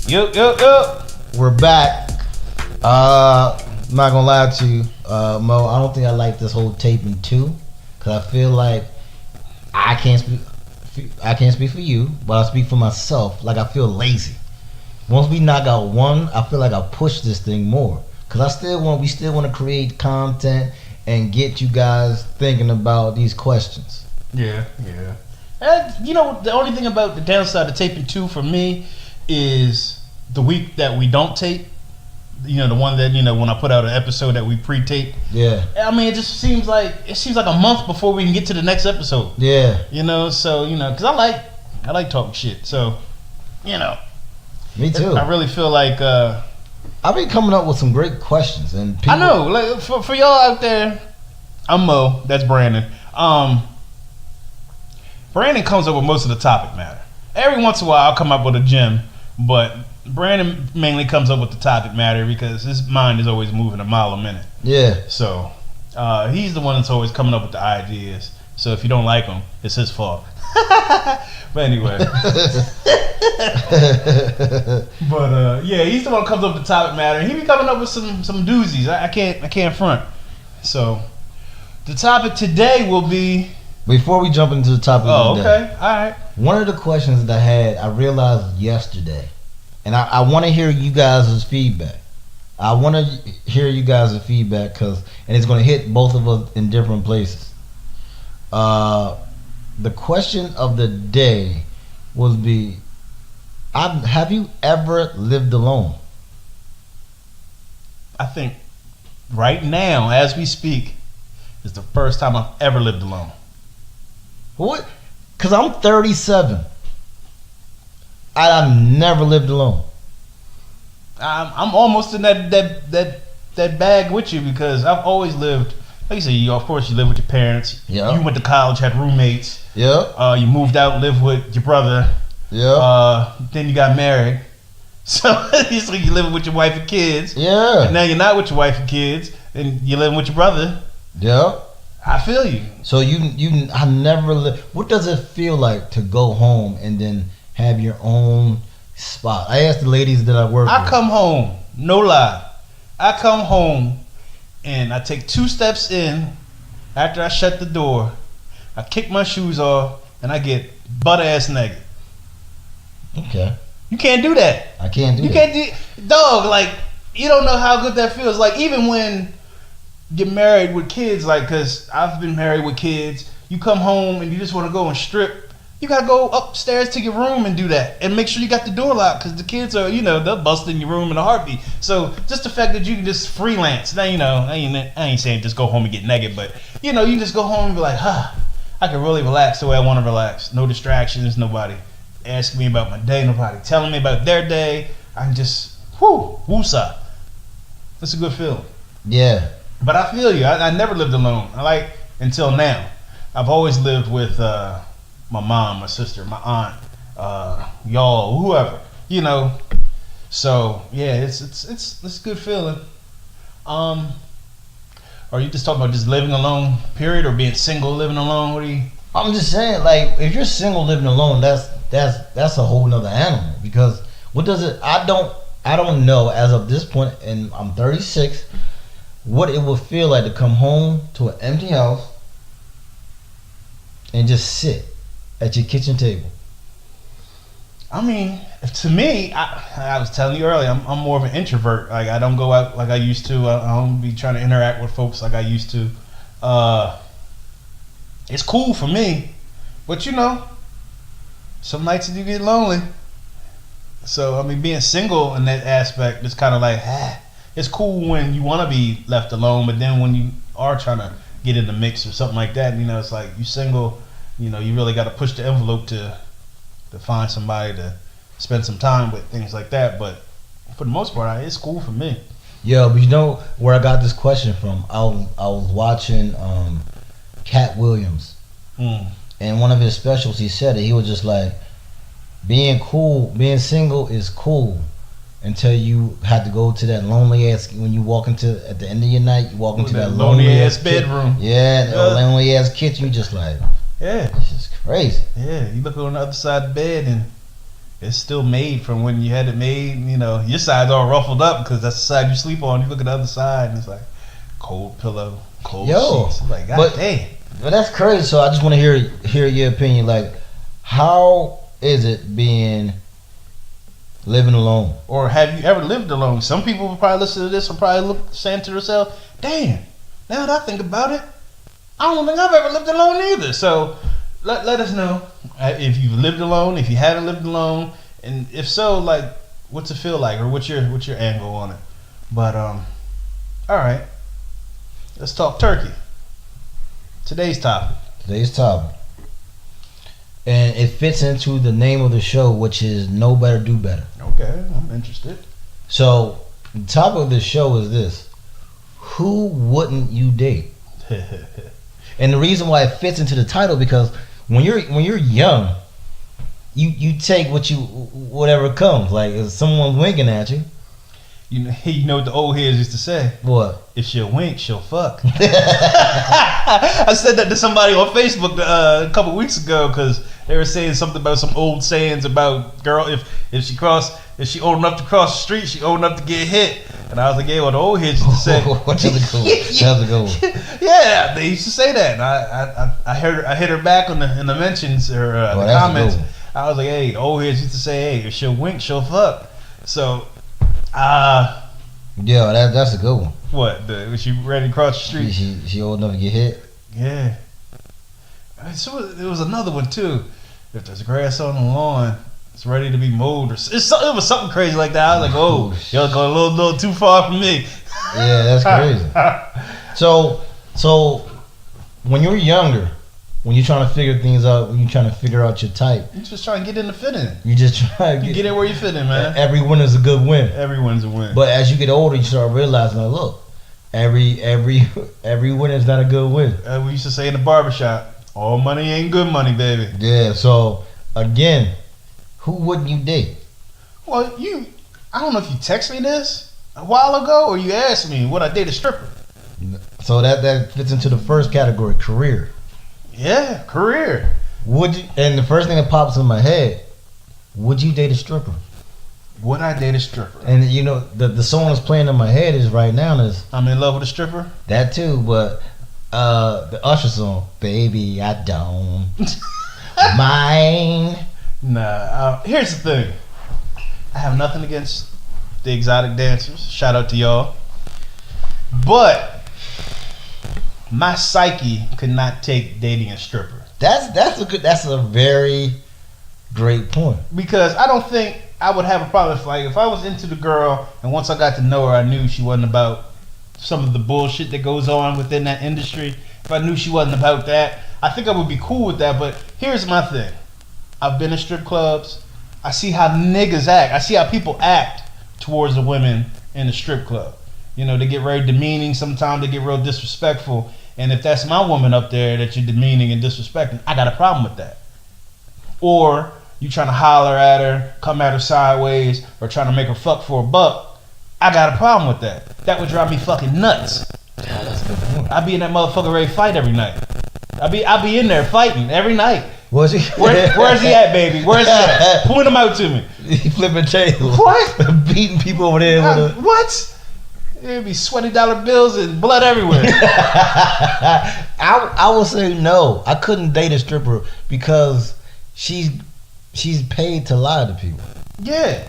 Yup. We're back. I'm not gonna lie to you, Mo. I don't think I like this whole taping too, cause I feel like I can't speak for you, but I speak for myself. Like I feel lazy. Once we knock out one, I feel like I push this thing more, cause we still want to create content and get you guys thinking about these questions. Yeah. And, the only thing about the downside of taping 2 for me is the week that we don't tape. The one that when I put out an episode that we pre-tape. Yeah. I mean, it seems like a month before we can get to the next episode. Yeah. So because I like talking shit. So, Me too. I really feel like I've been coming up with some great questions, and people, I know. Like for y'all out there, I'm Mo. That's Brandon. Brandon comes up with most of the topic matter. Every once in a while, I'll come up with a gem, but Brandon mainly comes up with the topic matter because his mind is always moving a mile a minute. Yeah. So he's the one that's always coming up with the ideas. So if you don't like him, it's his fault. But anyway. Yeah, he's the one who comes up with the topic matter. He be coming up with some doozies. I can't front. So the topic today will be. Before we jump into the topic of the day, okay. All right. One of the questions that I realized yesterday, and I want to hear you guys' feedback. I want to hear you guys' feedback and it's going to hit both of us in different places. The question of the day will be, have you ever lived alone? I think right now, as we speak, is the first time I've ever lived alone. What? Because I'm 37. I've never lived alone. I'm almost in that bag with you because I've always lived. Like you say, of course, you live with your parents. Yeah. You went to college, had roommates. Yeah. You moved out, lived with your brother. Yeah. Then you got married. So you living with your wife and kids. Yeah. And now you're not with your wife and kids, and you're living with your brother. Yeah. I feel you. So I never lived. What does it feel like to go home and then have your own spot? I asked the ladies that I work with. I come home, no lie. I come home and I take 2 steps in after I shut the door. I kick my shoes off and I get butt ass naked. Okay. You can't do that. I can't do that. You can't do, dog. Like you don't know how good that feels. Like even when get married with kids, like, cause I've been married with kids. You come home and you just want to go and strip. You gotta go upstairs to your room and do that, and make sure you got the door locked, cause the kids are, they'll bust in your room in a heartbeat. So just the fact that you can just freelance. Now, I ain't saying just go home and get naked, but you just go home and be like, I can really relax the way I want to relax. No distractions, nobody asking me about my day, nobody telling me about their day. I can just woosah. That's a good feeling. Yeah. But I feel you. I never lived alone. Until now. I've always lived with my mom, my sister, my aunt, y'all, whoever. So yeah, it's a good feeling. Are you just talking about just living alone, period, or being single living alone? What do you? I'm just saying, like, if you're single living alone, that's a whole nother animal. Because what does it? I don't know as of this point, and I'm 36. What it would feel like to come home to an empty house and just sit at your kitchen table. I mean, to me, I was telling you earlier, I'm more of an introvert. Like I don't go out like I used to. I don't be trying to interact with folks like I used to. It's cool for me, but some nights you get lonely. So I mean, being single in that aspect is kind of like, it's cool when you want to be left alone, but then when you are trying to get in the mix or something like that, it's like you single, you really got to push the envelope to find somebody to spend some time with, things like that. But for the most part, it's cool for me. Yeah, but where I got this question from? I was watching Cat Williams, and one of his specials, he said it. He was just like, being single is cool. Until you have to go to that lonely ass, when you walk into, at the end of your night, you walk into that lonely ass bedroom. Lonely ass kitchen. You just like, yeah, this is crazy. Yeah, you look on the other side of the bed and it's still made from when you had it made. You know, your side's all ruffled up because that's the side you sleep on. You look at the other side and it's like cold pillow, cold sheets. Like, God damn. But that's crazy. So I just want to hear your opinion. Like, how is it being living alone? Or have you ever lived alone? Some people will probably listen to this and probably saying to themselves, damn, now that I think about it, I don't think I've ever lived alone either. So let us know if you've lived alone, if you haven't lived alone, and if so, like, what's it feel like, or what's your angle on it? But all right, let's talk turkey. Today's topic, and it fits into the name of the show, which is Know Better, Do Better. Okay, I'm interested. So the topic of the show is this: who wouldn't you date? And the reason why it fits into the title, because when you're young, you take whatever comes. Like, if someone's winking at you, you know what the old heads used to say? What? If she'll wink, she'll fuck. I said that to somebody on Facebook a couple weeks ago because they were saying something about some old sayings about girl if she old enough to cross the street, she old enough to get hit. And I was like, yeah, what the old heads used to say. That's a good one. Yeah, they used to say that. And I hit her back in the mentions or the comments. I was like, hey, the old heads used to say, hey, if she'll wink, she'll fuck. So, yeah, that's a good one. What? Was she ready to cross the street? She old enough to get hit? Yeah. So there was another one too. If there's grass on the lawn, it's ready to be mowed. It was something crazy like that. I was like, oh, y'all going a little too far from me. Yeah, that's crazy. So when you're younger, when you're trying to figure things out, when you're trying to figure out your type, you're just trying to get in the fit in. You just try to get in where you fit in, man. Every win is a good win. Every win's a win. But as you get older, you start realizing, like, look, every win is not a good win. We used to say in the barbershop, all money ain't good money, baby. Yeah. So again, who wouldn't you date? Well, I don't know if you text me this a while ago or you asked me would I date a stripper. So that fits into the first category, career. Yeah, career. Would you? And the first thing that pops in my head, would you date a stripper? Would I date a stripper? And you know, the song that's playing in my head is right now is I'm in love with a stripper. That too, but the Usher song, Baby I Don't Mind. Nah, here's the thing. I have nothing against the exotic dancers. Shout out to y'all. But my psyche could not take dating a stripper. That's a very great point. Because I don't think I would have a problem if I was into the girl and once I got to know her, I knew she wasn't about some of the bullshit that goes on within that industry. If I knew she wasn't about that, I think I would be cool with that. But here's my thing. I've been in strip clubs. I see how niggas act. I see how people act towards the women in the strip club. You know, they get very demeaning. Sometimes they get real disrespectful. And if that's my woman up there that you're demeaning and disrespecting, I got a problem with that. Or you trying to holler at her, come at her sideways, or trying to make her fuck for a buck, I got a problem with that. That would drive me fucking nuts. Yeah, that's a good point. I be in that motherfucker ready to fight every night. I be in there fighting every night. Where's he at, baby? Where's he at? Point him out to me. He flipping tables. What? Beating people over there with a... What? There'd be $20 bills and blood everywhere. I would say no. I couldn't date a stripper because she's paid to lie to people. Yeah.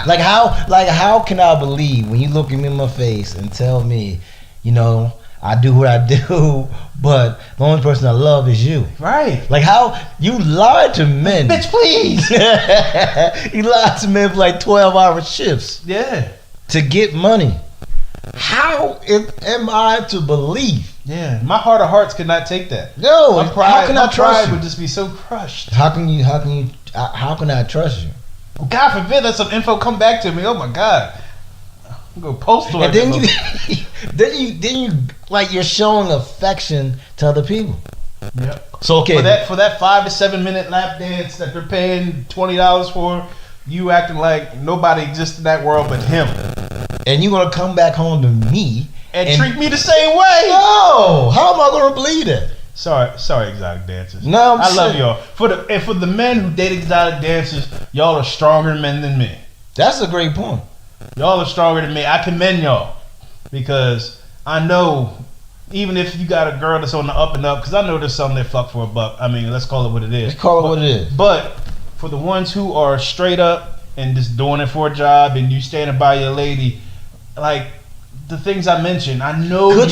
Like how can I believe when you look at me in my face and tell me, you know, I do what I do, but the only person I love is you. Right. Like how you lied to men. Bitch, please. You lied to men for like 12-hour shifts. Yeah. To get money. How am I to believe? Yeah, my heart of hearts could not take that. No, my pride, how can I trust you? Would just be so crushed. How can I trust you? God forbid that some info come back to me. Oh my God, I'm gonna post on. And then you like you're showing affection to other people. Yep. So okay, for that 5 to 7 minute lap dance that they're paying $20 for, you acting like nobody exists in that world but him. And you're gonna come back home to me and treat me the same way. No, how am I gonna believe that? Sorry, exotic dancers. No, I love y'all. For the men who date exotic dancers, y'all are stronger men than me. That's a great point. Y'all are stronger than me. I commend y'all because I know even if you got a girl that's on the up and up, because I know there's some that fuck for a buck. I mean, let's call it what it is. Let's call it what it is. But for the ones who are straight up and just doing it for a job, and you standing by your lady, like the things I mentioned, I know. Could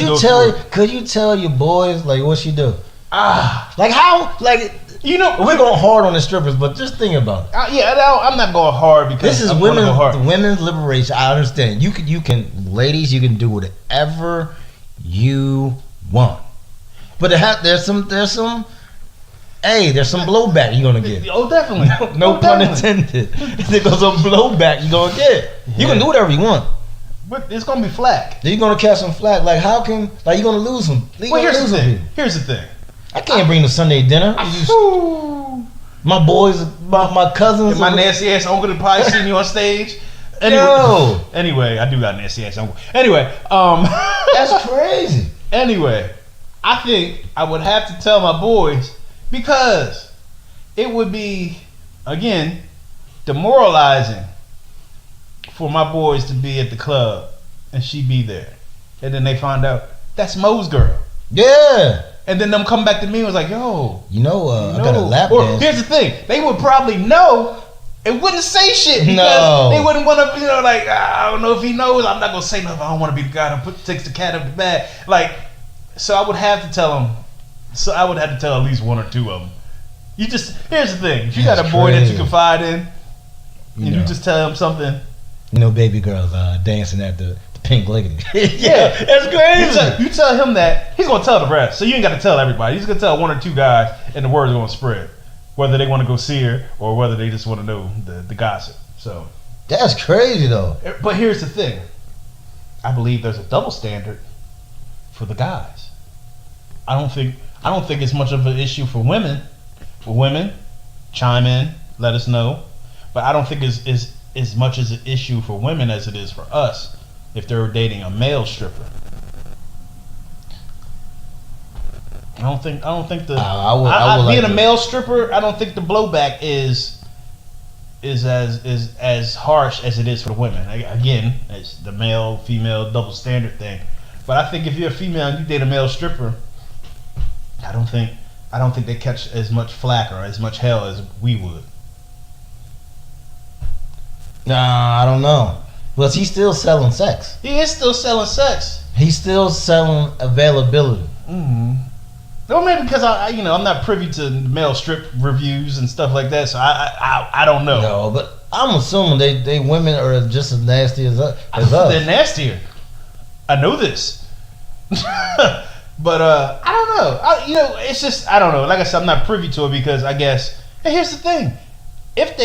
you tell your boys like what she do? Like how? Like we're going hard on the strippers, but just think about it. I'm not going hard because this is I'm women's liberation. I understand. You can, ladies, you can do whatever you want, but there's some blowback you're gonna get. Oh, definitely. No pun intended. There's some blowback you're gonna get. You can do whatever you want, but it's gonna be flack. You're gonna catch some flack. Like how can you're gonna lose them? Here's the thing. I can't bring the Sunday dinner. My boys, my cousins, and my nasty ass uncle that probably seen you on stage. Anyway, I do got a nasty ass uncle. Anyway, that's crazy. Anyway, I think I would have to tell my boys because it would be, again, demoralizing for my boys to be at the club and she be there, and then they find out that's Mo's girl. Yeah. And then them come back to me and was like, yo, I got a lap dance. Here's the thing. They would probably know and wouldn't say shit because they wouldn't want to, like, I don't know if he knows. I'm not going to say nothing. I don't want to be the guy that takes the cat up the bag. Like, so I would have to tell them. So I would have to tell at least one or two of them. Here's the thing. If you got a boy that you confide in and you just tell him something. Baby girls dancing at the Pink Lady. Yeah, that's crazy. You tell him that, he's gonna tell the rest. So you ain't got to tell everybody. He's gonna tell one or two guys, and the word's gonna spread, whether they want to go see her or whether they just want to know the gossip. So that's crazy though. But here's the thing. I believe there's a double standard for the guys. I don't think it's much of an issue for women. For women, chime in, let us know. But I don't think it's as much as an issue for women as it is for us. If they're dating a male stripper, I don't think being a male stripper, I don't think the blowback is as harsh as it is for women. Again, it's the male female double standard thing. But I think if you're a female and you date a male stripper, I don't think they catch as much flack or as much hell as we would. Nah, I don't know. But he's still selling sex. He is still selling sex. He's still selling availability. Mm-hmm. Well, maybe because I'm not privy to male strip reviews and stuff like that, so I don't know. No, but I'm assuming they women are just as nasty as us. They're nastier. I know this. But I don't know. It's just I don't know. Like I said, I'm not privy to it because I guess. And here's the thing: if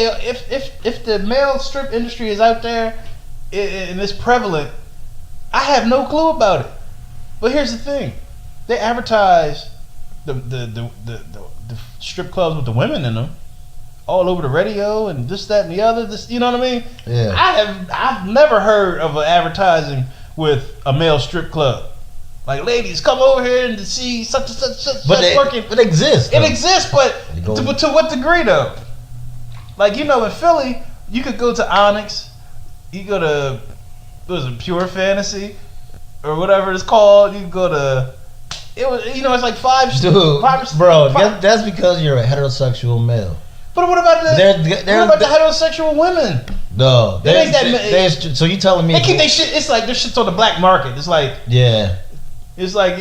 the male strip industry is out there and it's prevalent, I have no clue about it. But here's the thing: they advertise the strip clubs with the women in them all over the radio and this, that, and the other. This, you know what I mean? Yeah. I've never heard of an advertising with a male strip club. Like, ladies, come over here and see such and such working. It exists. It exists, but to what degree though? Like, in Philly, you could go to Onyx, you go to Pure Fantasy or whatever it's called. You go to it's like five. Dude, bro, that's because you're a heterosexual male. But what about the heterosexual women? No, so you telling me they keep their shit? It's like their shit's on the black market. It's like it's like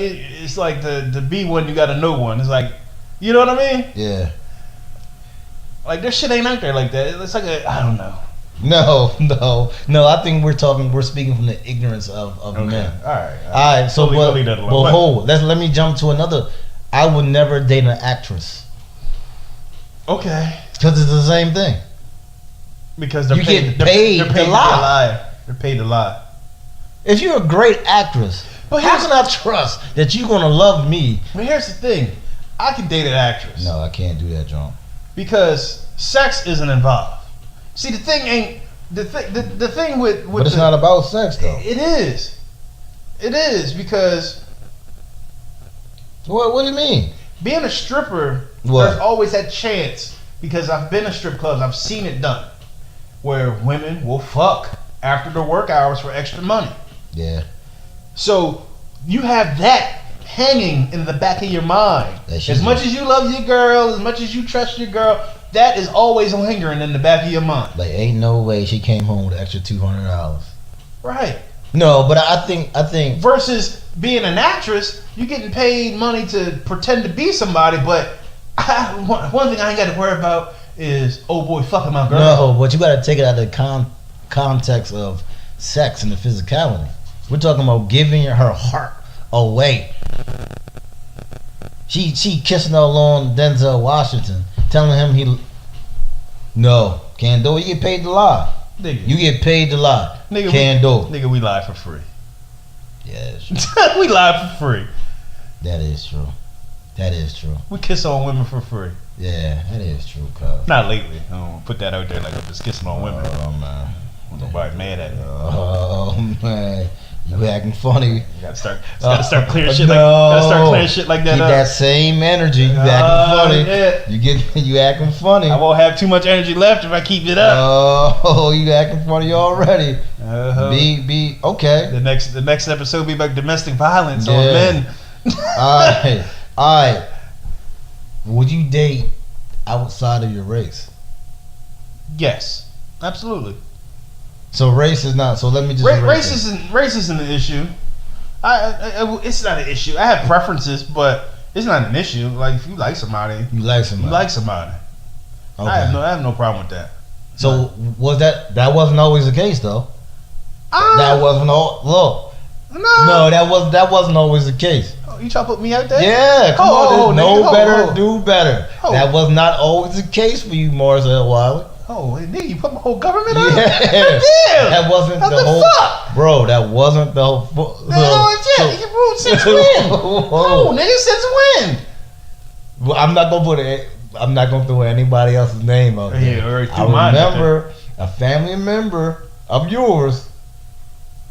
the B one, you got to know one. It's like, you know what I mean? Yeah. Like their shit ain't out there like that. It's like I don't know. No. I think we're speaking from the ignorance of men. All right. So let me jump to another. I would never date an actress. Okay. Because it's the same thing. Because they're paid to lie. They're paid to lie. If you're a great actress, how can I trust that you're gonna love me? But here's the thing: I can date an actress. No, I can't do that, John. Because sex isn't involved. See, the thing ain't the thing with. But it's not about sex, though. It is. It is because. What do you mean? being a stripper, What? there's always that chance because I've been to strip clubs. I've seen it done where women will fuck after their work hours for extra money. Yeah. So you have that hanging in the back of your mind. As much as you love your girl, as much as you trust your girl, that is always lingering in the back of your mind. Like, ain't no way she came home with an extra $200. Right. No, but I think versus being an actress, you getting paid money to pretend to be somebody, but one thing I ain't got to worry about is old boy fucking my girl. No, but you got to take it out of the context of sex and the physicality. We're talking about giving her heart away. She kissing all on Denzel Washington, telling him no, can't do it. You get paid to lie. Nigga. You get paid to lie. Nigga, can't do it. Nigga, we lie for free. Yeah, that's true. We lie for free. That is true. That is true. We kiss on women for free. Yeah, that is true, cuz. Not lately. I don't put that out there like I'm just kissing on women. Oh, man. Nobody mad at me. Oh, man. You acting funny. You gotta start clearing shit no. gotta start clearing shit like that. Keep that same energy. You acting funny. Yeah. You acting funny. I won't have too much energy left if I keep it up. Oh, you acting funny already. Be okay. The next episode be about domestic violence on Yeah. men. Alright. Would you date outside of your race? Yes, absolutely. So race is not. So let me just. Race isn't an issue. It's not an issue. I have preferences, but it's not an issue. Like if you like somebody, you like somebody. You like somebody. Okay. I have no problem with that. So was that wasn't always the case though? That wasn't all. Look. No, that wasn't always the case. Oh, you try to put me out there? Yeah, come on. Know better, do better. Oh. That was not always the case for you, Morris L. Wiley. Oh, nigga, you put my whole government on? Yeah. Damn. That wasn't what the whole. Fuck? Bro, that wasn't the whole. You ruled since when? Oh, nigga, since when? Well, I'm not gonna throw anybody else's name out there. Yeah, I remember a family member of yours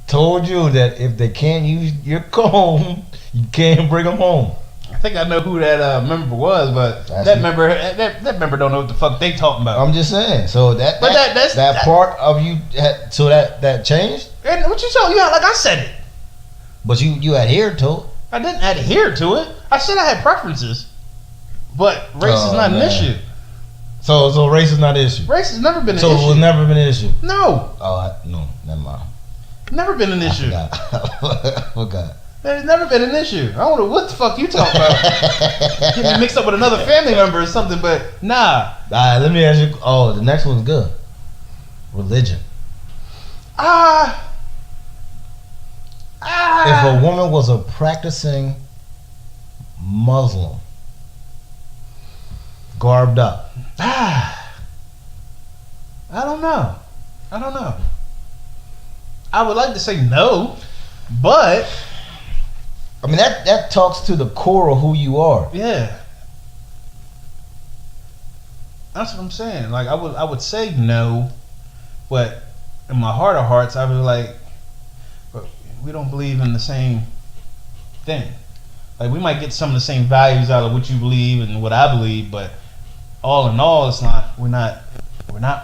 told you that if they can't use your comb, you can't bring them home. I think I know who that member was, but that member don't know what the fuck they talking about. I'm just saying. So that part of you, so that changed. And what you told? Yeah, like I said it. But you adhered to it. I didn't adhere to it. I said I had preferences, but race is not an issue. So race is not an issue. Race has never been an issue. So it was never been an issue. No. Oh no, never mind. Never been an issue. I forgot. It's never been an issue. I don't know what the fuck you talking about. Get me mixed up with another family member or something, but nah. Alright, let me ask you. Oh, the next one's good. Religion. If a woman was a practicing Muslim, garbed up. I don't know. I would like to say no, but I mean that talks to the core of who you are. Yeah. That's what I'm saying. Like I would say no, but in my heart of hearts I would be like, but we don't believe in the same thing. Like we might get some of the same values out of what you believe and what I believe, but all in all it's not we're not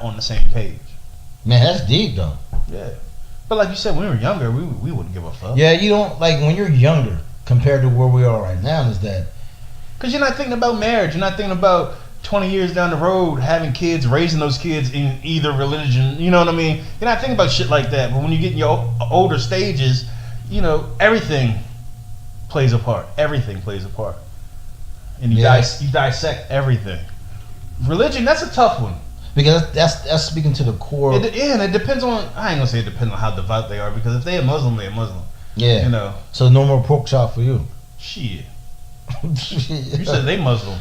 on the same page. Man, that's deep though. Yeah. But like you said, when we were younger, we wouldn't give a fuck. Yeah, you don't like when you're younger compared to where we are right now. Is that because you're not thinking about marriage? You're not thinking about 20 years down the road having kids, raising those kids in either religion. You know what I mean? You're not thinking about shit like that. But when you get in your older stages, you know everything plays a part. Everything plays a part, and you dissect everything. Religion, that's a tough one. Because that's speaking to the core. And it depends on. I ain't gonna say it depends on how devout they are. Because if they're Muslim, they're Muslim. Yeah. You know. So no more pork chop for you. Shit. You said they Muslim.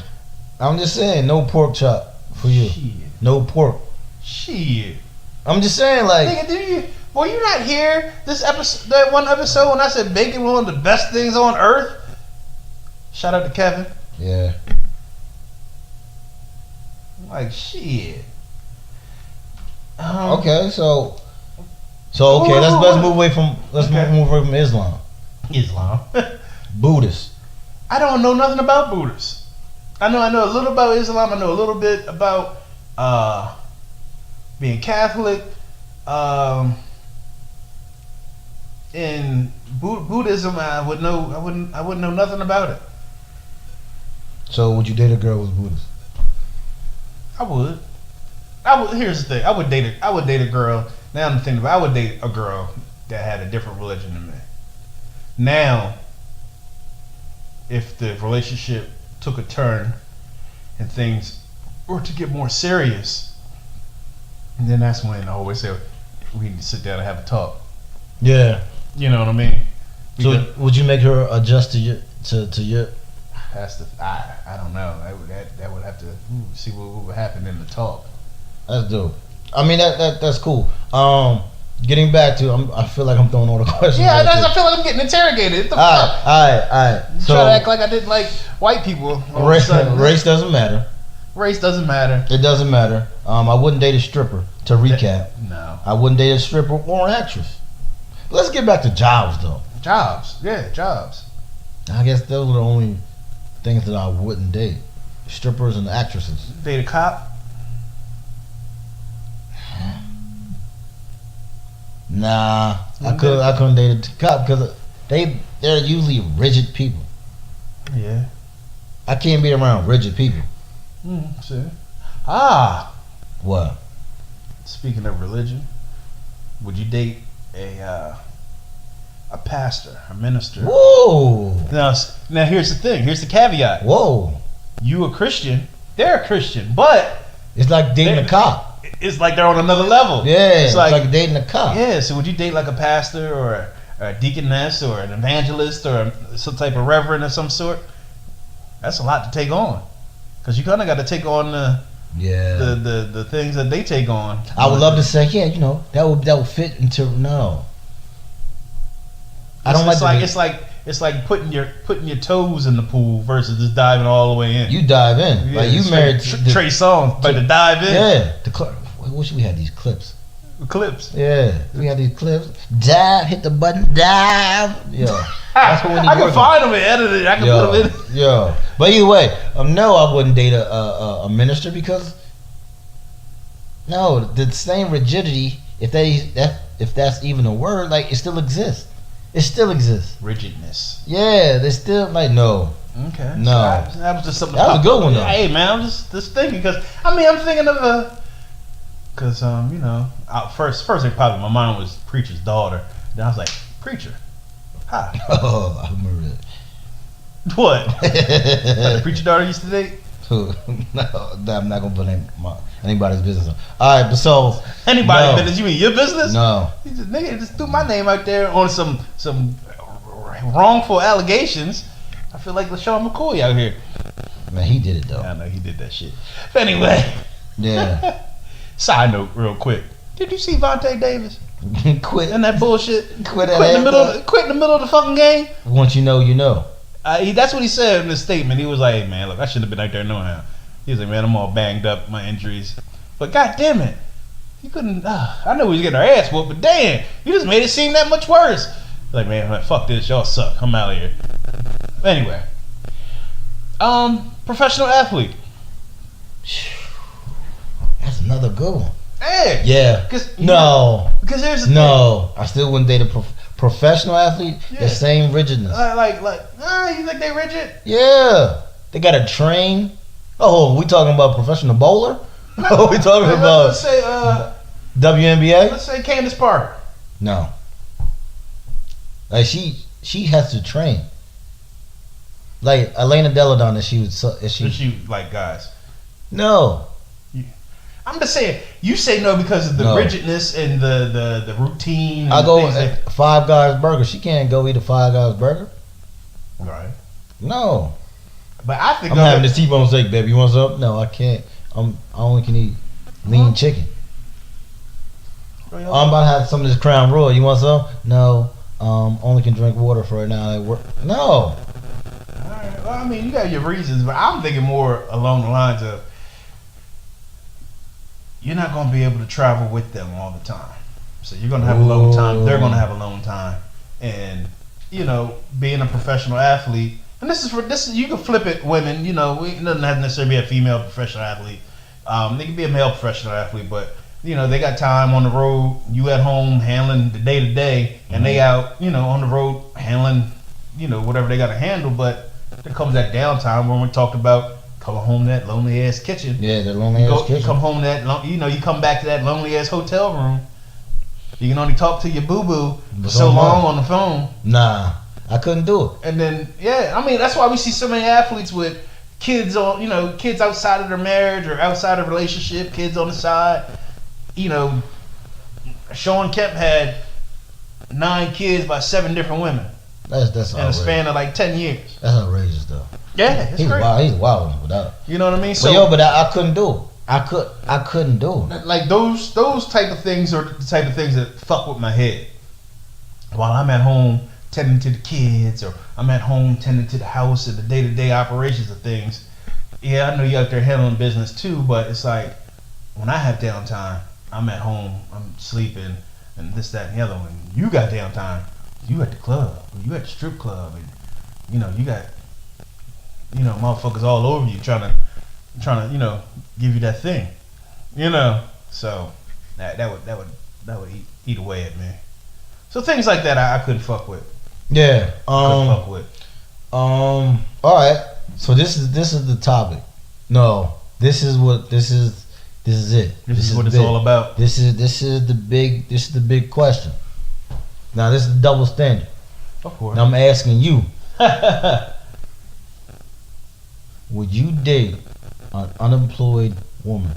I'm just saying, no pork chop for you. Shit. No pork. Shit. I'm just saying, like. Nigga, were you not here that one episode when I said bacon was one of the best things on earth? Shout out to Kevin. Yeah. Like shit. Okay, so let's move away from move away from Islam. Islam. Buddhist. I don't know nothing about Buddhists. I know a little about Islam. I know a little bit about being Catholic. In Buddhism, I wouldn't know nothing about it. So would you date a girl who's Buddhist? I would. Here's the thing. I would date a girl. Now I'm thinking about. I would date a girl that had a different religion than me. Now, if the relationship took a turn and things were to get more serious, and then that's when I always say we need to sit down and have a talk. Yeah. You know what I mean? So would you make her adjust to your? That's the I don't know. That would have to see what would happen in the talk. That's dope. I mean that's cool. Getting back to, I feel like I'm throwing all the questions. Yeah, I feel like I'm getting interrogated. All right. So, try to act like I didn't like white people. Race doesn't matter. Race doesn't matter. It doesn't matter. I wouldn't date a stripper. To recap, no, I wouldn't date a stripper or an actress. Let's get back to jobs, though. Jobs. I guess those are the only things that I wouldn't date: strippers and actresses. Date a cop. Nah, I couldn't date a cop because they're usually rigid people. Yeah, I can't be around rigid people. See. What? Speaking of religion, would you date a pastor, a minister? Whoa! Now here's the thing. Here's the caveat. Whoa! You a Christian? They're a Christian, but it's like dating a cop. It's like they're on another level. Yeah, it's like dating a cop. Yeah, so would you date like a pastor or a deaconess or an evangelist or some type of reverend of some sort? That's a lot to take on, because you kind of got to take on the things that they take on. I would love to say, that would fit into no. I don't it's like putting your toes in the pool versus just diving all the way in. You dive in, like you married Trey Songz, but to dive in. Yeah, I wish we had these clips. Clips. Yeah, we had these clips. Dive, hit the button, dive. Yeah, that's what we need. I can find them and edit it. I can put them in. Yeah, but either way, no, I wouldn't date a minister because no, the same rigidity. If that's even a word, like it still exists. It still exists. Rigidness. Yeah, they still like no. Okay. No. So that was just something. That was a good one though. Hey man, I'm just thinking because I'm thinking of because first thing popped in my mind was Preacher's daughter. Then I was like, Preacher, hi. Oh, I remember that. What? Like the Preacher daughter used to date? No, I'm not gonna put anybody's business on. All right, but so anybody's business? You mean your business? No. Nigga just threw my name out there on some wrongful allegations. I feel like LaShawn McCoy out here. Man, he did it though. Yeah, I know he did that shit. But anyway. Yeah. Side note, real quick. Did you see Vontae Davis? Quit and that bullshit. Quit in the middle of the fucking game. Once you know, you know. That's what he said in his statement. He was like, "Hey, man, look, I shouldn't have been out there knowing." He was like, "Man, I'm all banged up, my injuries, but god damn it, you couldn't." I know we was getting our ass whooped, but damn, you just made it seem that much worse. Like, man, fuck this, y'all suck. I'm out of here. Anyway, professional athlete. That's another good one. Hey, yeah. Because there's a no, I still wouldn't date a professional athlete. Yeah. The same rigidness. You think they rigid? Yeah, they got to train. Oh, we talking about professional bowler? Oh, we talking about let's say WNBA? Let's say Candace Parker. No, like she has to train. Like Elena Deladon, if she like guys. No. I'm just saying, you say no because of the rigidness and the routine. And I go Five Guys Burger. She can't go eat a Five Guys Burger. Right. No. But I think I'm having this T-bone steak, baby. You want some? No, I can't. I only can eat lean chicken. I'm about to have some of this Crown Royal. You want some? No. Only can drink water for right now. No. All right. Well, I mean, you got your reasons, but I'm thinking more along the lines of you're not going to be able to travel with them all the time. So you're going to have alone time. They're going to have alone time. And, being a professional athlete, and this is for this. You can flip it, women. You know, it doesn't have to necessarily be a female professional athlete. They can be a male professional athlete, but you know, they got time on the road. You at home handling the day to day, and they out, you know, on the road handling, you know, whatever they got to handle. But there comes that downtime when we talked about coming home to that lonely ass kitchen. Yeah, the lonely ass kitchen. You come home to that, you know, you come back to that lonely ass hotel room. You can only talk to your boo boo for so long on the phone. Nah, I couldn't do it. And then, yeah, I mean, that's why we see so many athletes with kids on, you know, kids outside of their marriage or outside of relationship, kids on the side. You know, Sean Kemp had 9 kids by 7 different women. That's in a span of like 10 years. That's outrageous, though. Yeah, it's he's crazy. Wild. He's wild with that. You know what I mean? So, but I couldn't do it. I couldn't do it. Like those type of things are the type of things that fuck with my head. While I'm at home tending to the kids, or I'm at home tending to the house and the day-to-day operations of things. Yeah, I know you're out there handling business too, but it's like when I have downtime, I'm at home, I'm sleeping, and this, that, and the other one. You got downtime, you at the club, or you at the strip club, and you know you got, you know, motherfuckers all over you trying to, you know, give you that thing, you know. So that would eat away at me. So things like that I couldn't fuck with. Yeah. Couldn't fuck with. All right. So this is the topic. No, this is it. This is what it's all about. This is the big question. Now this is the double standard. Of course. Now I'm asking you. Would you date an unemployed woman?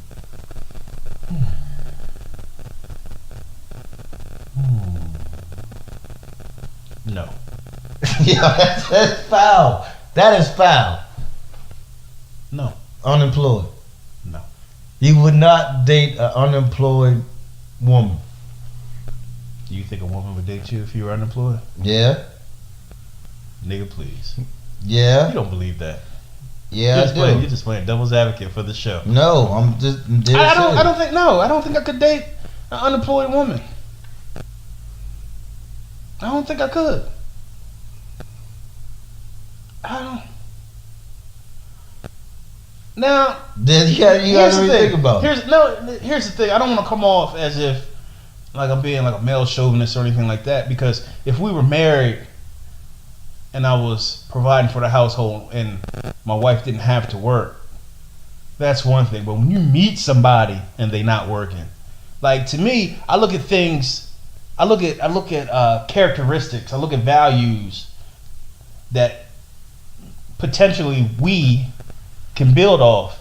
No. Yeah, that's foul. That is foul. No. Unemployed. No. You would not date an unemployed woman. Do you think a woman would date you if you were unemployed? Yeah. Nigga, please. Yeah. You don't believe that. Yeah, you're just playing devil's advocate for the show. No, I'm just. I don't think I could date an unemployed woman. I don't think I could. I don't. Now, you got to think about it. Here's the thing. I don't want to come off as if like I'm being like a male chauvinist or anything like that, because if we were married and I was providing for the household and my wife didn't have to work, that's one thing. But when you meet somebody and they not working, like, to me, I look at things. I look at characteristics. I look at values that potentially we can build off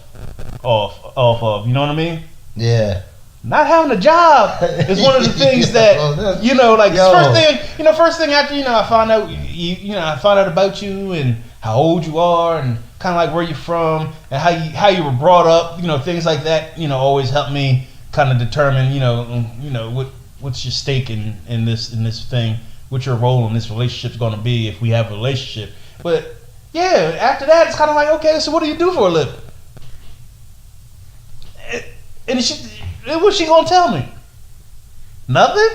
of. You know what I mean? Yeah. Not having a job is one of the things that, you know, like, first thing after, you know, I find out about you and how old you are and kind of like where you're from and how you were brought up, you know, things like that, you know, always help me kind of determine, you know, what's your stake in this thing, what your role in this relationship is going to be if we have a relationship. But yeah, after that, it's kind of like, okay, so what do you do for a living? And what's she gonna tell me? Nothing.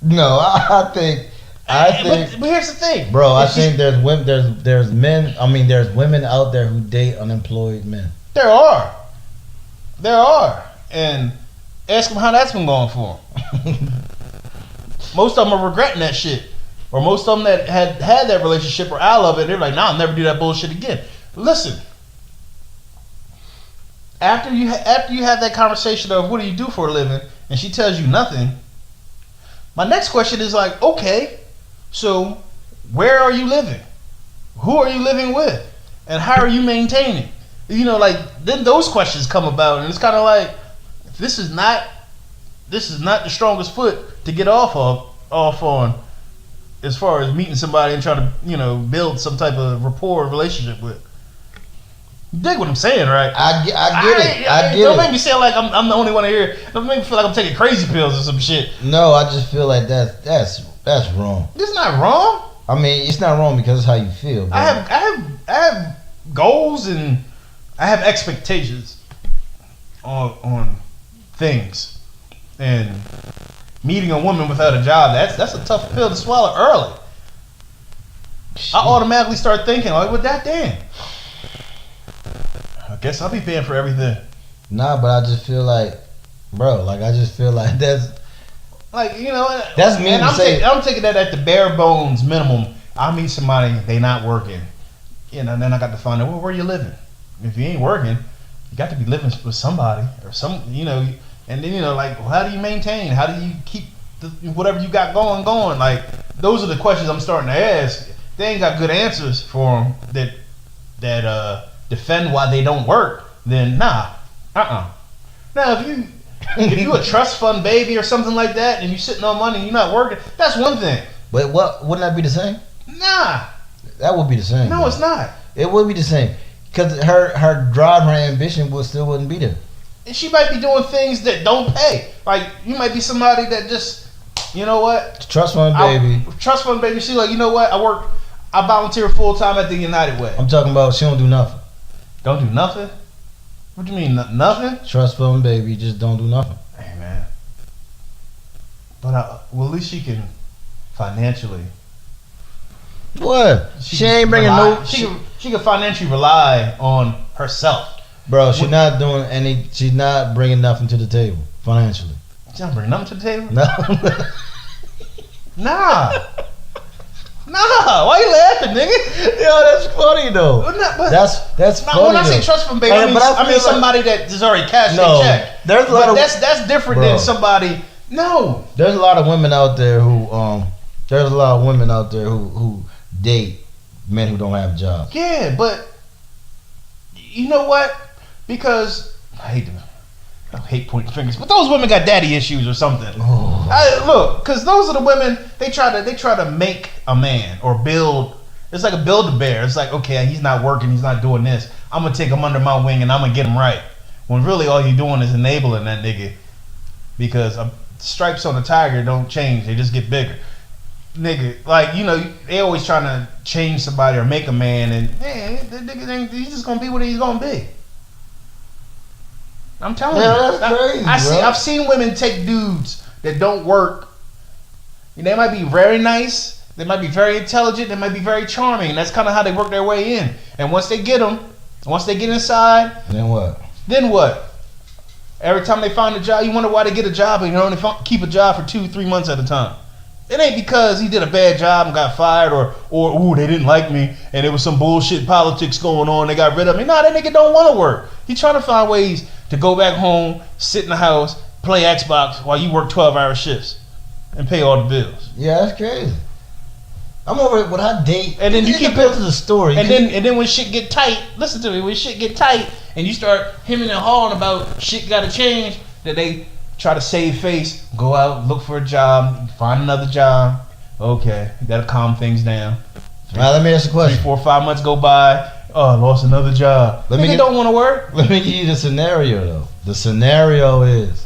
No, I think. But here's the thing, bro. I think there's women. There's men. I mean, there's women out there who date unemployed men. There are, and ask them how that's been going for them. Most of them are regretting that shit, or most of them that had that relationship are out of it. They're like, nah, I'll never do that bullshit again. Listen. After you have that conversation of what do you do for a living, and she tells you nothing, my next question is like, okay, so where are you living? Who are you living with? And how are you maintaining? You know, like, then those questions come about, and it's kind of like, this is not the strongest foot to get off on as far as meeting somebody and trying to, you know, build some type of rapport or relationship with. You dig what I'm saying, right? I get it. Don't make me sound like I'm the only one here. Don't make me feel like I'm taking crazy pills or some shit. No, I just feel like that's wrong. It's not wrong. I mean, it's not wrong because it's how you feel. Bro. I have goals and I have expectations on things, and meeting a woman without a job, that's a tough pill to swallow early. I automatically start thinking, like, well, that damn. I guess I'll be paying for everything. Nah, but I just feel like, bro, like I just feel like that's like, you know, that's me. And I'm taking that at the bare bones minimum. I meet somebody, they not working, you know, and then I got to find out, well, where you living? If you ain't working, you got to be living with somebody or some, you know, and then, you know, like, well, how do you maintain? How do you keep whatever you got going? Like, those are the questions I'm starting to ask. They ain't got good answers for them that defend why they don't work. Then nah, Now if you a trust fund baby or something like that, and you sitting on money and you're not working, that's one thing. But wouldn't that be the same? Nah, that would be the same. No, bro. It's not. It would be the same because her drive, her ambition wouldn't be there. And she might be doing things that don't pay. Like, you might be somebody that just, you know what? Trust fund baby. Trust fund baby. She like, you know what? I volunteer full time at the United Way. I'm talking about she don't do nothing. Don't do nothing? What do you mean, nothing? Trust fund baby, just don't do nothing. Hey, man. But well, at least she can financially. What? She ain't bringing no. She can financially rely on herself. Bro, she's not doing any. She's not bringing nothing to the table financially. She's not bringing nothing to the table. No. Nah. Why you laughing, nigga? Yo, that's funny though. That's funny. When I say trust fund baby, I mean somebody that is already cashed their check. There's a lot that's different than somebody. No. There's a lot of women out there who date men who don't have jobs. Yeah, but you know what? Because I hate pointing fingers, but those women got daddy issues or something. Oh. Look, because those are the women they try to make a man or build. It's like a Build-A-Bear. It's like, okay, he's not working, he's not doing this. I'm gonna take him under my wing and I'm gonna get him right. When really all you're doing is enabling that nigga, because stripes on a tiger don't change; they just get bigger. Nigga, like, you know, they always trying to change somebody or make a man, and man, that nigga, he's just gonna be what he's gonna be. I'm telling you, that's crazy. I've seen women take dudes that don't work. They might be very nice, they might be very intelligent, they might be very charming. And that's kind of how they work their way in. And once they get inside, then what? Then what? Every time they find a job, you wonder why they get a job and you only keep a job for 2-3 months at a time. It ain't because he did a bad job and got fired or they didn't like me and there was some bullshit politics going on, they got rid of me. Nah, that nigga don't want to work. He's trying to find ways to go back home, sit in the house, play Xbox while you work 12-hour shifts and pay all the bills. Yeah, that's crazy. I'm over it when I date. And then you keep building the story. And then when shit get tight, listen to me, when shit get tight and you start hemming and hawing about shit gotta change, that they try to save face, go out, look for a job, find another job. Okay, that'll calm things down. All right, let me ask you a question. 3, 4, 5 months go by. Oh, I lost another job. Don't want to work. Let me give you the scenario though. The scenario is,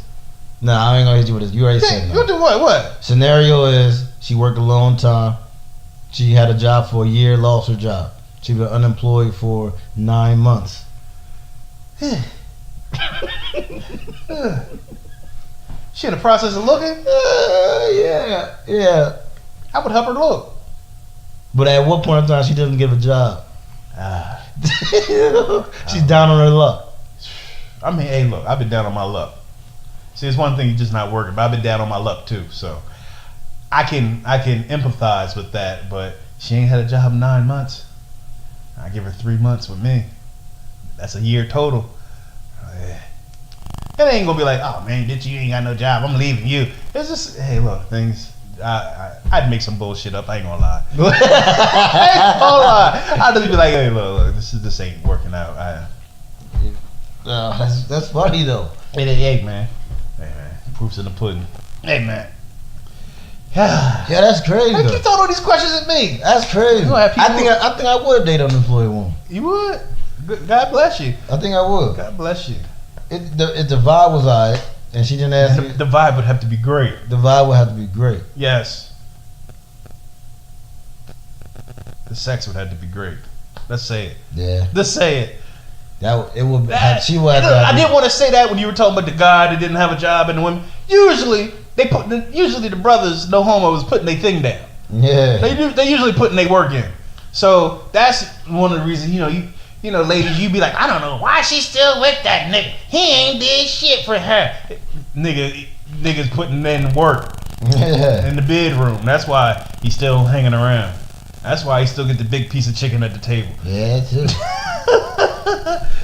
I ain't gonna hit you with this. You already said no. You do what? What? Scenario is she worked a long time. She had a job for a year, lost her job. She was unemployed for 9 months. She in the process of looking? Yeah. I would help her look. But at what point in time she doesn't give a job? She's down on her luck. I mean, hey, look, I've been down on my luck. See, it's one thing you're just not working, but I've been down on my luck too. So I can empathize with that. But she ain't had a job in 9 months. I give her 3 months with me. That's a year total. It ain't gonna be like, oh man, bitch, you ain't got no job, I'm leaving you. It's just, hey, look, things. I'd make some bullshit up. I ain't gonna lie. I'd just be like, hey, look, this ain't working out. That's funny though. Hey, man. Proof's in the pudding. Hey, man. Yeah, that's crazy. Why you throwing all these questions at me? That's crazy. I think I would date an unemployed woman. You would? God bless you. I think I would. God bless you. If the vibe was alright, and she didn't ask me, the vibe would have to be great. The vibe would have to be great. Yes. The sex would have to be great. Let's say it. Yeah. Let's say it. She would. I didn't want to say that when you were talking about the guy that didn't have a job and the women. Usually the brothers, no homo, was putting their thing down. Yeah. They usually putting their work in. So that's one of the reasons, you know, ladies, you be like, I don't know why she's still with that nigga. He ain't did shit for her. Niggas putting in work in the bedroom. That's why he's still hanging around. That's why he still get the big piece of chicken at the table. Yeah, too.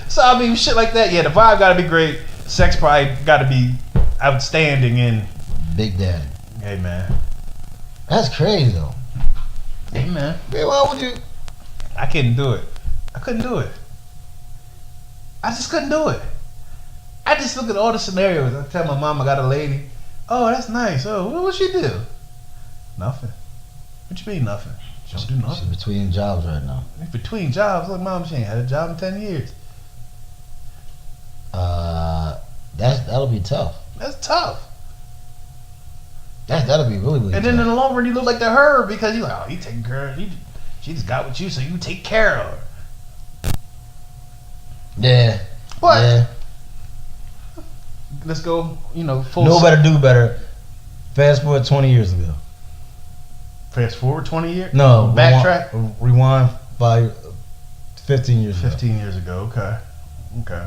So I mean, shit like that. Yeah, the vibe gotta be great. Sex probably gotta be outstanding. And Big Daddy. hey man, That's crazy though. hey man, Why would you? I couldn't do it. I couldn't do it. I just couldn't do it. I just look at all the scenarios. I tell my mom I got a lady. Oh, that's nice. Oh, what she do? Nothing. What you mean nothing? She don't do She's nothing. between jobs right now. Between jobs, look, mom, she ain't had a job in 10 years. That'll be tough. That's tough. That'll be really And tough. then in the long run, you look like the her because you like, oh, you taking care of her. She just got with you, so you take care of her. Yeah. But Yeah. let's go, full. Know better, do better. Fast forward 20 years ago. Fast forward 20 years. No. Backtrack. Rewind by 15 years ago. 15 years ago. Okay. Okay.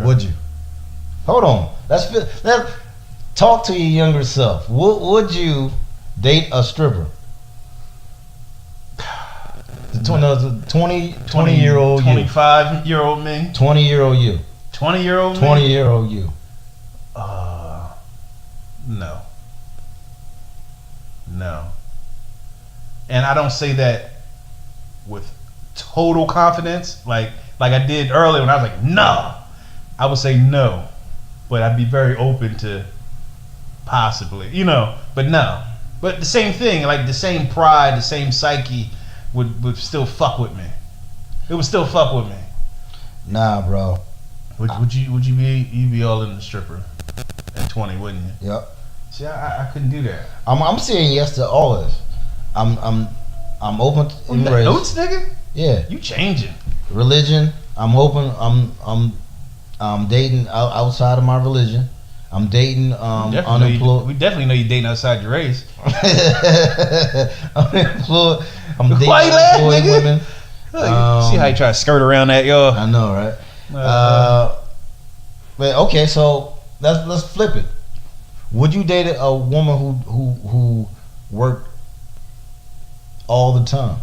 Would you? Hold on. Let's talk to your younger self. Would you date a stripper? The 20-year-old you. 25-year-old me. 20-year-old you. 20-year-old me. 20-year-old you. No. No. And I don't say that with total confidence, like I did earlier when I was like, no. I would say no, but I'd be very open to possibly, but no. But the same thing, like the same pride, the same psyche would still fuck with me. It would still fuck with me. Nah, bro. Would you be all in the stripper at 20, wouldn't you? Yep. See, I couldn't do that. I'm saying yes to all this. I'm open to You got embrace. notes, nigga? Yeah. You changing. Religion. I'm open. I'm dating outside of my religion. I'm dating unemployed. We definitely know you're dating outside your race. Unemployed. I'm dating Why you laughing, unemployed nigga? women. See how you try to skirt around that, y'all? I know, right? But okay, so let's flip it. Would you date a woman who worked all the time?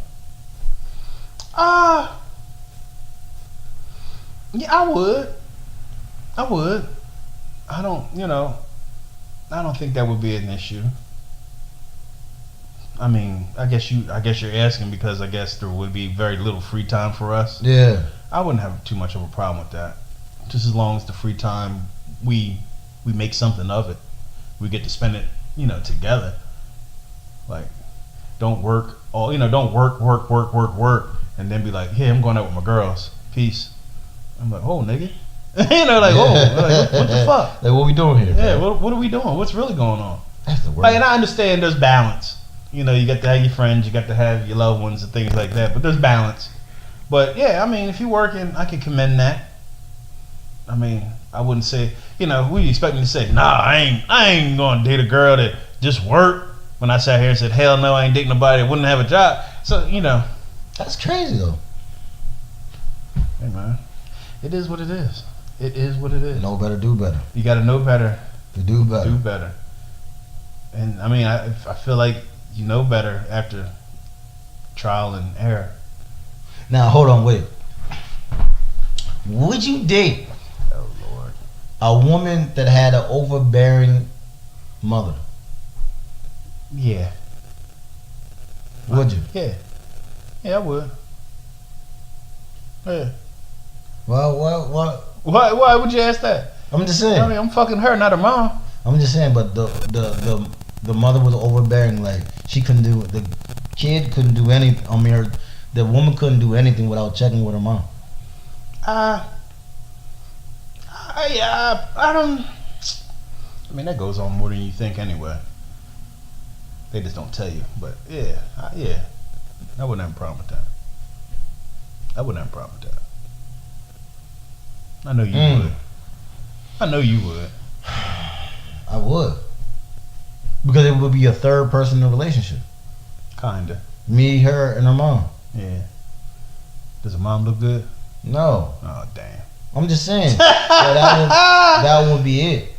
Yeah, I would. I don't think that would be an issue. I mean, I guess you're asking because I guess there would be very little free time for us. Yeah. I wouldn't have too much of a problem with that. Just as long as the free time we make something of it. We get to spend it, together. Like, don't work don't work, and then be like, hey, I'm going out with my girls. Peace. I'm like, oh, nigga. What the fuck? Like, what we doing here? Yeah, bro? what are we doing? What's really going on? That's the word. Like, and I understand there's balance. You got to have your friends, you got to have your loved ones and things like that, but there's balance. But yeah, I mean, if you're working, I can commend that. I mean, I wouldn't say, what do you expect me to say? Nah, I ain't gonna date a girl that just work. When I sat here and said, hell no, I ain't dating nobody that wouldn't have a job. So, That's crazy though. hey man, it is what it is. It is what it is. Know better, do better. You gotta know better. To do better. Do better. And I mean, I feel like you know better after trial and error. Now, hold on, wait. Would you date Oh Lord. a woman that had an overbearing mother? Yeah. Would you? Yeah. Yeah, I would. Yeah. Well, Why would you ask that? I'm just saying. I mean, I'm fucking her, not her mom. I'm just saying, but the mother was overbearing. Like, she couldn't do, the kid couldn't do anything. I mean, the woman couldn't do anything without checking with her mom. I don't. I mean, that goes on more than you think anyway. They just don't tell you. But yeah. I wouldn't have a problem with that. I wouldn't have a problem with that. I know you would. I know you would. I would. Because it would be a third person in the relationship. Kinda. Me, her, and her mom. Yeah. Does her mom look good? No. Oh damn. I'm just saying. that would be it.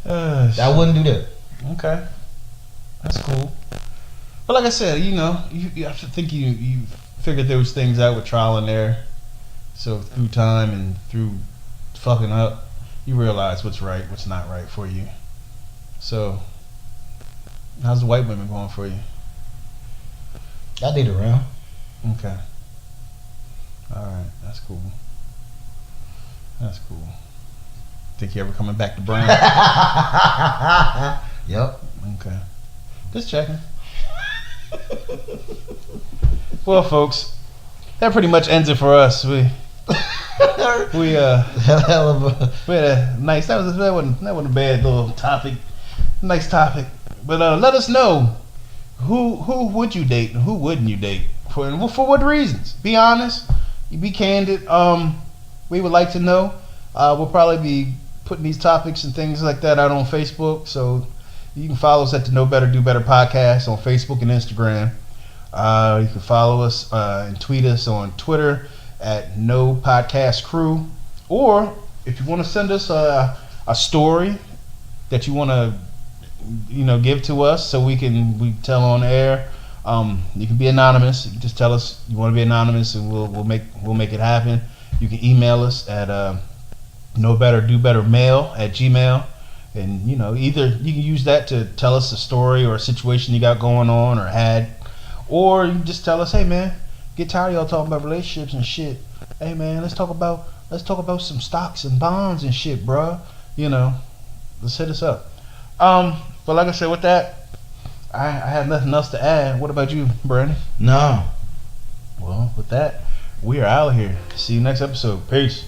I wouldn't do that. Okay. That's cool. But like I said, you have to think you figured those things out with trial and error. So through time and through fucking up, you realize what's right, what's not right for you. So, how's the white women going for you? I did around. Okay. All right, that's cool. That's cool. Think you ever coming back to Brown? Yep. Okay. Just checking. Well, folks, that pretty much ends it for us. We Hell of a. we had a nice. That wasn't a bad little topic. Nice topic. But let us know who would you date and who wouldn't you date for what reasons. Be honest. Be candid. We would like to know. We'll probably be putting these topics and things like that out on Facebook. So you can follow us at the Know Better Do Better podcast on Facebook and Instagram. You can follow us and tweet us on Twitter at No Podcast Crew. Or if you want to send us a story that you want to give to us so we tell on air. You can be anonymous. You can just tell us you want to be anonymous, and we'll make it happen. You can email us at knowbetterdobettermail@gmail.com, and either you can use that to tell us a story or a situation you got going on or had, or you can just tell us, hey man, get tired of y'all talking about relationships and shit. Hey man, let's talk about some stocks and bonds and shit, bruh. Let's hit us up. But like I said, with that, I have nothing else to add. What about you, Brandon? No. Well, with that, we are out of here. See you next episode. Peace.